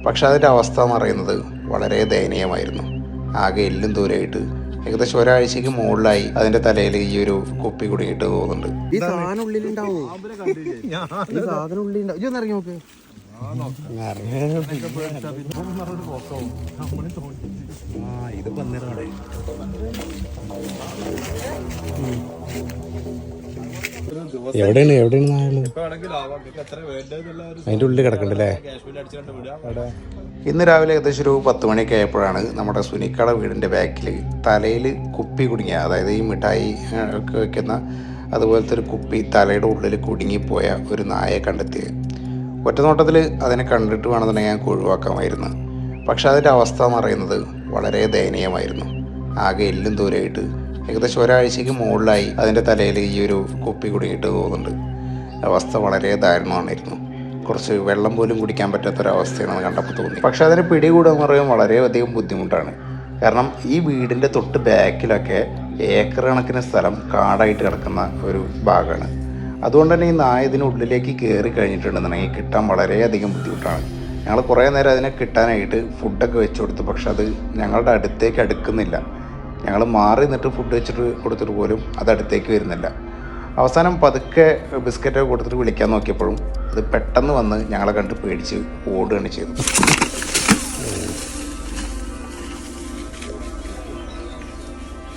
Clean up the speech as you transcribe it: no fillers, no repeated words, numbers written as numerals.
പക്ഷെ അതിന്റെ അവസ്ഥ എന്ന് പറയുന്നത് വളരെ ദയനീയമായിരുന്നു. ആകെ എല്ലും ദൂരമായിട്ട് ഏകദേശം ഒരാഴ്ചക്ക് മുകളിലായി അതിന്റെ തലയിൽ ഈ ഒരു കുപ്പി കുടുങ്ങിയിട്ട് പോകുന്നുണ്ട്. ഈ സാധനം ഉള്ളിലുണ്ടാവോ? ഇറങ്ങി നോക്ക്. ഇത് പന്നിരാടെ എവിടെയാണ് അതിന്റെ ഉള്ളിൽ കിടക്കണ്ടല്ലേ? ഇന്ന് രാവിലെ ഏകദേശം ഒരു 10 മണിയൊക്കെ ആയപ്പോഴാണ് നമ്മുടെ സുനിക്കയുടെ വീടിൻ്റെ ബാക്കിൽ തലയിൽ കുപ്പി കുടുങ്ങിയ, അതായത് ഈ മിഠായി ഒക്കെ വെക്കുന്ന അതുപോലത്തെ ഒരു കുപ്പി തലയുടെ ഉള്ളിൽ കുടുങ്ങിപ്പോയ ഒരു നായയെ കണ്ടെത്തിയത്. ഒറ്റനോട്ടത്തിൽ അതിനെ കണ്ടിട്ട് വേണമെന്നുണ്ടെങ്കിൽ ഞങ്ങൾക്ക് ഒഴിവാക്കാമായിരുന്നു. പക്ഷെ അതിൻ്റെ അവസ്ഥ എന്ന് പറയുന്നത് വളരെ ദയനീയമായിരുന്നു. ആകെ എല്ലും ദൂരമായിട്ട് ഏകദേശം ഒരാഴ്ചക്ക് മുകളിലായി അതിൻ്റെ തലയിൽ ഈ ഒരു കുപ്പി കുടുങ്ങിയിട്ട് പോകുന്നുണ്ട്. അവസ്ഥ വളരെ ദാരുണമായിരുന്നു. കുറച്ച് വെള്ളം പോലും കുടിക്കാൻ പറ്റാത്തൊരവസ്ഥയാണ് കണ്ടപ്പോൾ തോന്നി. പക്ഷെ അതിന് പിടികൂടുക എന്ന് പറയുമ്പോൾ വളരെയധികം ബുദ്ധിമുട്ടാണ്. കാരണം ഈ വീടിൻ്റെ തൊട്ട് ബാക്കിലൊക്കെ ഏക്കർ കണക്കിന് സ്ഥലം കാടായിട്ട് കിടക്കുന്ന ഒരു ഭാഗമാണ്. അതുകൊണ്ട് തന്നെ ഈ നായ ഇതിനുള്ളിലേക്ക് കയറി കഴിഞ്ഞിട്ടുണ്ടെന്നുണ്ടെങ്കിൽ കിട്ടാൻ വളരെയധികം ബുദ്ധിമുട്ടാണ്. ഞങ്ങൾ കുറേ നേരം അതിനെ കിട്ടാനായിട്ട് ഫുഡൊക്കെ വെച്ച് കൊടുത്തു. പക്ഷെ അത് ഞങ്ങളുടെ അടുത്തേക്ക് അടുക്കുന്നില്ല. ഞങ്ങൾ മാറി നിന്നിട്ട് ഫുഡ് വെച്ചിട്ട് കൊടുത്തിട്ട് പോലും അത് അടുത്തേക്ക് വരുന്നില്ല. അവസാനം പതുക്കെ ബിസ്ക്കറ്റൊക്കെ കൊടുത്തിട്ട് വിളിക്കാൻ നോക്കിയപ്പോഴും അത് പെട്ടെന്ന് വന്ന് ഞങ്ങളെ കണ്ട് പേടിച്ച് ഓടുകയാണ് ചെയ്തത്.